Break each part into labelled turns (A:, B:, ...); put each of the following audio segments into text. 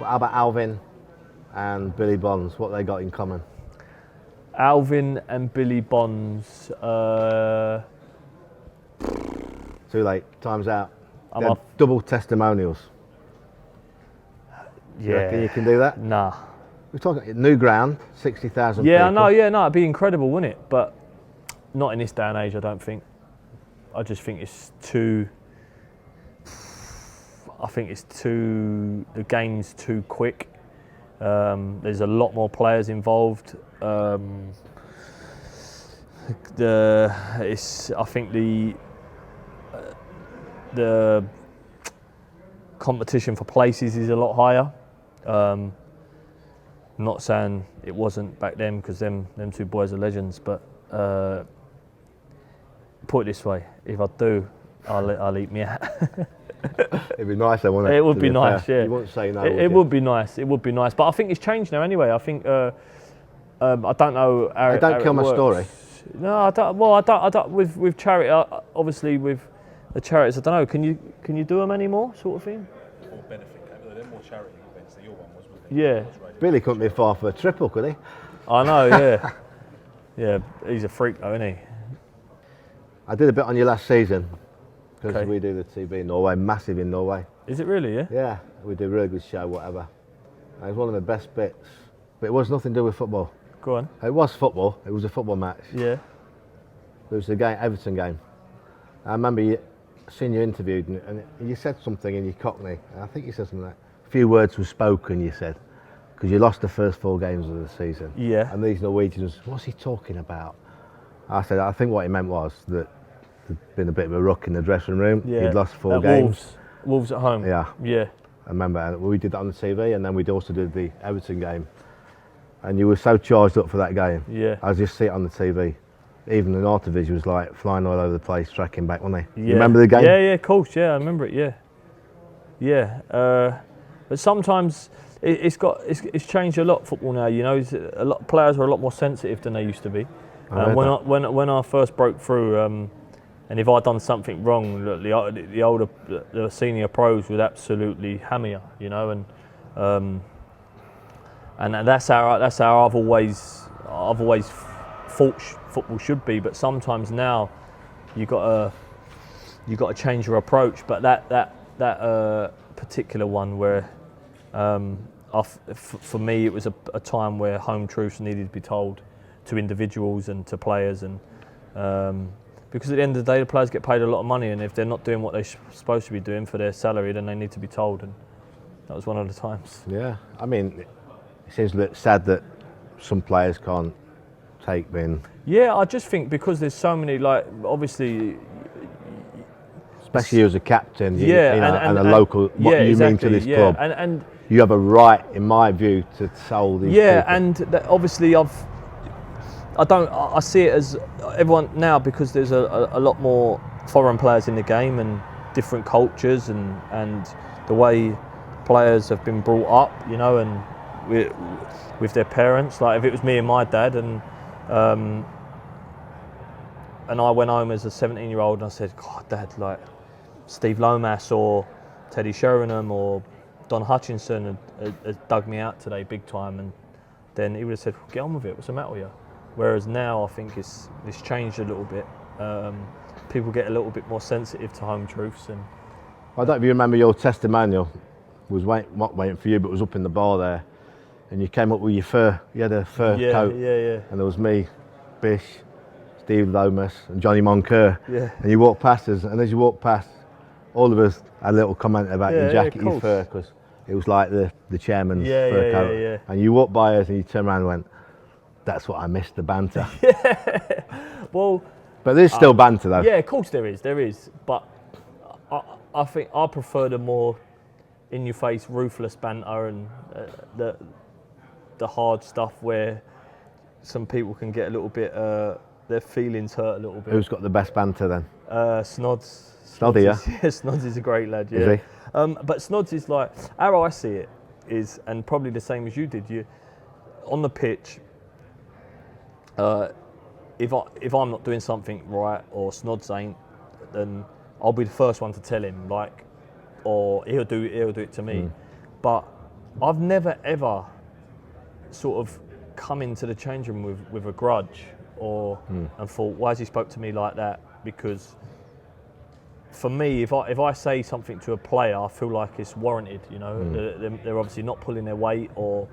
A: How about Alvin and Billy Bonds? What they got in common?
B: Alvin and Billy Bonds.
A: Too late. Time's out.
B: I'm
A: They're
B: off.
A: double testimonials. You reckon you can do that?
B: Nah.
A: We're talking new ground, 60,000
B: Yeah,
A: people.
B: I know. Yeah, no, it'd be incredible, wouldn't it? But not in this day and age, I don't think. I just think it's too. I think it's too. The game's too quick. There's a lot more players involved. I think the competition for places is a lot higher. I'm not saying it wasn't back then because them two boys are legends, but put it this way: if I do, I'll eat me out.
A: It'd be nice, though, wouldn't it?
B: It would be nice, yeah.
A: You wouldn't say no.
B: It would be nice. It would be nice, but I think it's changed now anyway. I think I don't know how.
A: Don't
B: how
A: kill
B: it
A: my
B: works.
A: story.
B: No, I don't. Well, I don't. With charity, obviously with the charities, I don't know. Can you do them anymore, sort of thing?
C: Or benefit campaigns. They're more charity events. Your one was, wasn't it?
B: Yeah.
A: Billy couldn't be far for a triple, could he?
B: I know. Yeah. Yeah. He's a freak, though, isn't he?
A: I did a bit on you last season because
B: Okay.
A: we do the TV in Norway, massive in Norway.
B: Is it really? Yeah.
A: Yeah, we do a really good show, whatever. And it was one of the best bits, but it was nothing to do with football.
B: Go on.
A: It was football. It was a football match.
B: Yeah.
A: It was the game, Everton game. I remember seeing you interviewed, and you said something in your Cockney. And I think you said something like, a few words were spoken, you said, because you lost the first 4 games of the season.
B: Yeah.
A: And these Norwegians, what's he talking about? I said, I think what he meant was that there'd been a bit of a ruck in the dressing room.
B: Yeah.
A: He'd lost 4
B: At
A: games.
B: Wolves at home.
A: Yeah.
B: Yeah.
A: I remember, and we did that on the TV, and then we also did the Everton game. And you were so charged up for that game.
B: Yeah.
A: I just see it on the TV. Even the North Division was like flying all over the place, tracking back, wasn't they?
B: Yeah.
A: You remember the game?
B: Yeah, of course. Yeah, I remember it. Yeah. Yeah. But sometimes it's changed a lot. Football now, you know, a lot players are a lot more sensitive than they used to be. When I first broke through, and if I'd done something wrong, the senior pros would absolutely hammer you, you know, and that's how I've always thought football should be. But sometimes now you got to change your approach. But that particular one where for me it was a time where home truths needed to be told to individuals and to players, and because at the end of the day the players get paid a lot of money, and if they're not doing what they're supposed to be doing for their salary, then they need to be told, and that was one of the times.
A: Yeah, I mean, it seems a bit sad that some players can't take being...
B: Yeah, I just think because there's so many, like, obviously...
A: Especially you as a captain,
B: yeah,
A: and a local, what you
B: exactly,
A: mean to this
B: yeah.
A: club.
B: And
A: you have a right, in my view, to tell these people.
B: Yeah, and obviously I see it as everyone now, because there's a lot more foreign players in the game and different cultures and the way players have been brought up, you know, and with their parents. Like if it was me and my dad, and I went home as a 17-year-old and I said, God, Dad, like Steve Lomas or Teddy Sheringham or Don Hutchinson had dug me out today big time, and then he would have said, get on with it, what's the matter with you? Whereas now I think it's changed a little bit. People get a little bit more sensitive to home truths. And
A: I don't know if you remember your testimonial was not waiting for you, but was up in the bar there, and you came up with your fur. You had a fur coat.
B: Yeah.
A: And there was me, Bish, Steve Lomas, and Johnny Moncur.
B: Yeah.
A: And you walked past us, and as you walked past, all of us had a little comment about your jacket,
B: of
A: your
B: course.
A: fur, because it was like the chairman's fur coat.
B: Yeah.
A: And you walked by us, and you turned around and went, "That's what I missed, the banter."
B: Well,
A: but there's still banter though.
B: yeah, of course there is. But I think I prefer the more in-your-face, ruthless banter, and the hard stuff where some people can get a little bit, their feelings hurt a little bit.
A: Who's got the best banter then?
B: Snods.
A: Snoddy, yeah?
B: Snods is a great lad, yeah.
A: Is he?
B: But Snods is like, how I see it is, and probably the same as you did, on the pitch, if I'm not doing something right or Snods ain't, then I'll be the first one to tell him, like, or he'll do it to me. But I've never ever sort of come into the change room with a grudge and thought, why has he spoke to me like that? Because for me, if I say something to a player, I feel like it's warranted. You know, they're obviously not pulling their weight, or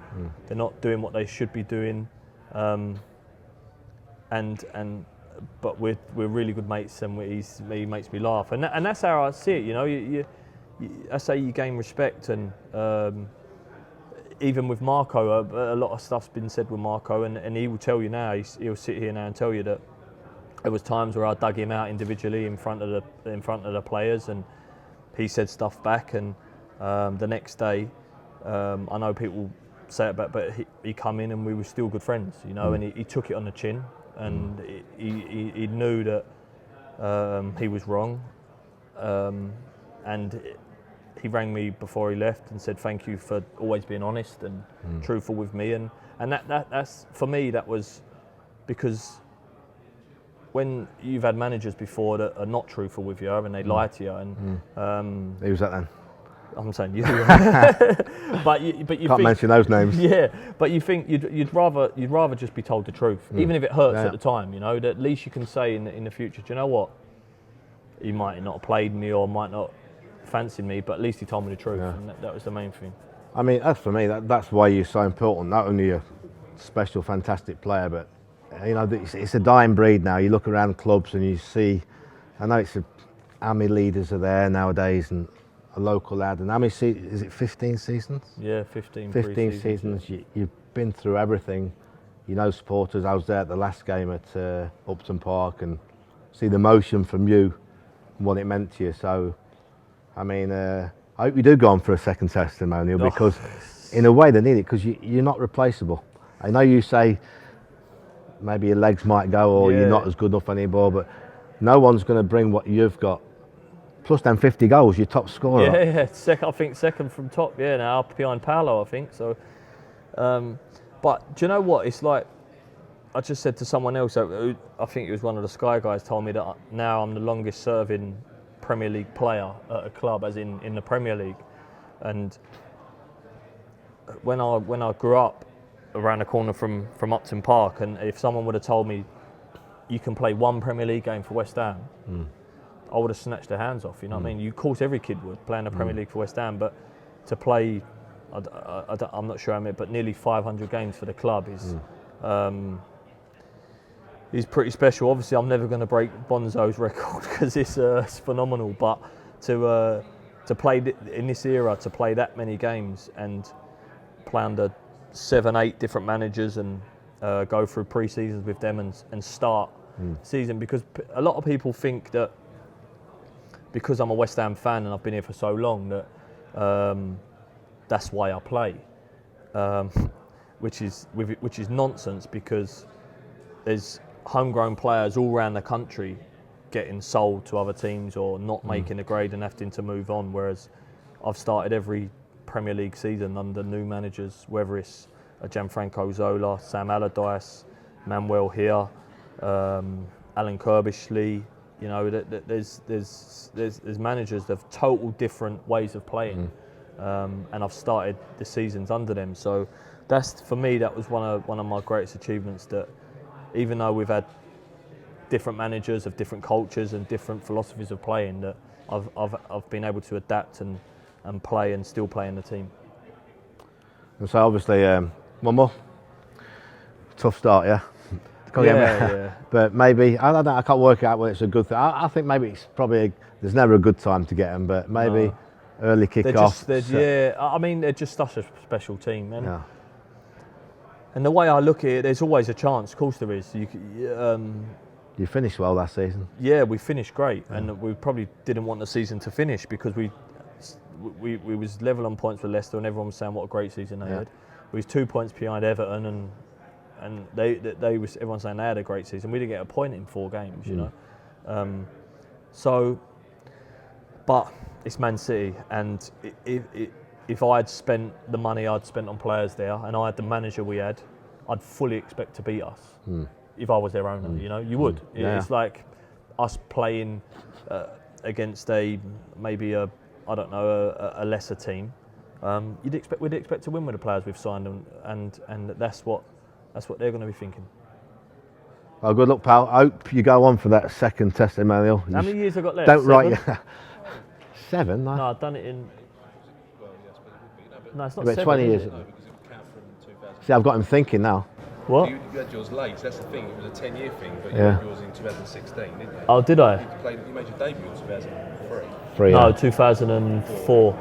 B: they're not doing what they should be doing, but we're really good mates, and he makes me laugh, and that's how I see it. You know, I say you gain respect, and even with Marco, a lot of stuff's been said with Marco, and he will tell you now. He'll sit here now and tell you that there was times where I dug him out individually in front of the players, and he said stuff back. And the next day, I know people say it back, but he come in and we were still good friends, you know. And he took it on the chin, and he knew that he was wrong, and he rang me before he left and said thank you for always being honest and truthful with me, and that's for me, that was because when you've had managers before that are not truthful with you and they lie to you, and
A: Who was that then?
B: I'm saying you, but you
A: Can't mention those names.
B: Yeah, but you think you'd rather just be told the truth, even if it hurts at the time. You know, that at least you can say in the future, do you know what? He might not have played me or might not fancy me, but at least he told me the truth, and that was the main thing.
A: I mean, as for me, that's why you're so important. Not only a special, fantastic player, but you know, it's a dying breed now. You look around clubs and you see, I know how many leaders are there nowadays, and a local lad, and how many is it 15 seasons?
B: Yeah, 15
A: seasons. You've been through everything. You know, supporters. I was there at the last game at Upton Park, and see the emotion from you and what it meant to you. So, I mean, I hope you do go on for a second testimonial, because in a way they need it, because you're not replaceable. I know you say maybe your legs might go, or you're not as good enough anymore, but no one's going to bring what you've got. Plus them 50 goals, your top scorer.
B: Yeah. I think second from top. Yeah, now up behind Paolo, I think. So, but do you know what? It's like I just said to someone else. I think it was one of the Sky guys told me that now I'm the longest serving Premier League player at a club, as in the Premier League. And when I grew up around the corner from Upton Park, and if someone would have told me you can play one Premier League game for West Ham, I would have snatched their hands off. You know what I mean? Of course, every kid would play in the Premier League for West Ham, but to play, I'm not sure how many, but nearly 500 games for the club is pretty special. Obviously, I'm never going to break Bonzo's record because it's phenomenal. But to play in this era, to play that many games and play under 7-8 different managers and go through pre-seasons with them and start season, because a lot of people think that because I'm a West Ham fan and I've been here for so long that that's why I play, which is nonsense, because there's homegrown players all around the country getting sold to other teams or not making the grade and having to move on, whereas I've started every Premier League season under new managers, whether it's Gianfranco Zola, Sam Allardyce, Manuel here, Alan Kirbishley. You know, there's managers that have total different ways of playing, and I've started the seasons under them. So that's, for me, that was one of my greatest achievements. That even though we've had different managers of different cultures and different philosophies of playing, that I've been able to adapt and play and still play in the team.
A: And so obviously, one more tough start, yeah.
B: Yeah.
A: But maybe, I don't know, I can't work out whether it's a good thing. I think maybe it's probably there's never a good time to get them, but maybe early kick-off.
B: I mean, they're just such a special team, and the way I look at it, there's always a chance. Of course, there is.
A: You finished well last season.
B: Yeah, we finished great, and we probably didn't want the season to finish because we was level on points with Leicester, and everyone was saying what a great season they had. We was 2 points behind Everton, and they was, everyone saying they had a great season. We didn't get a point in 4 games, you know. So, but it's Man City, and if I had spent the money I'd spent on players there, and I had the manager we had, I'd fully expect to beat us. If I was their owner, you know, you would. It's like us playing against a lesser team, we'd expect to win with the players we've signed, and that's what they're going to be thinking.
A: Well, good luck, pal. I hope you go on for that second testimonial.
B: How many years have I got left?
A: Don't write
B: 7?
A: you. 7?
B: No, I've done it in.
C: Well, yes, but it would be. No, but
B: No, it's not
A: About
B: 7.
A: 20
B: is
A: years.
B: it?
C: no, because it would count from 2000.
A: See, I've got him thinking now.
B: What?
C: You had yours late, so that's the thing. It was a 10-year thing, but you
A: Yeah.
C: had yours in 2016, didn't you?
B: Oh, did I?
C: You made your debut in 2003.
A: 3.
B: No, 2004.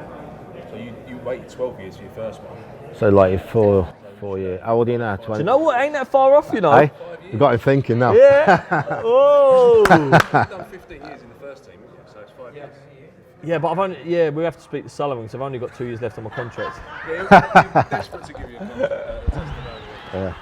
C: So you waited 12 years for your first one.
A: So like 4 years. How old are you now? 20.
B: Do you know what? Ain't that far off, you know?
A: Hey, you got him thinking now.
B: Yeah. Whoa.
C: You've done 15 years in the first team, haven't you? So it's 5 years.
B: Yeah, but I've only. Yeah, we have to speak to Sullivan because I've only got 2 years left on my contract.
C: Yeah, you're desperate to give you a testimonial.
A: Yeah.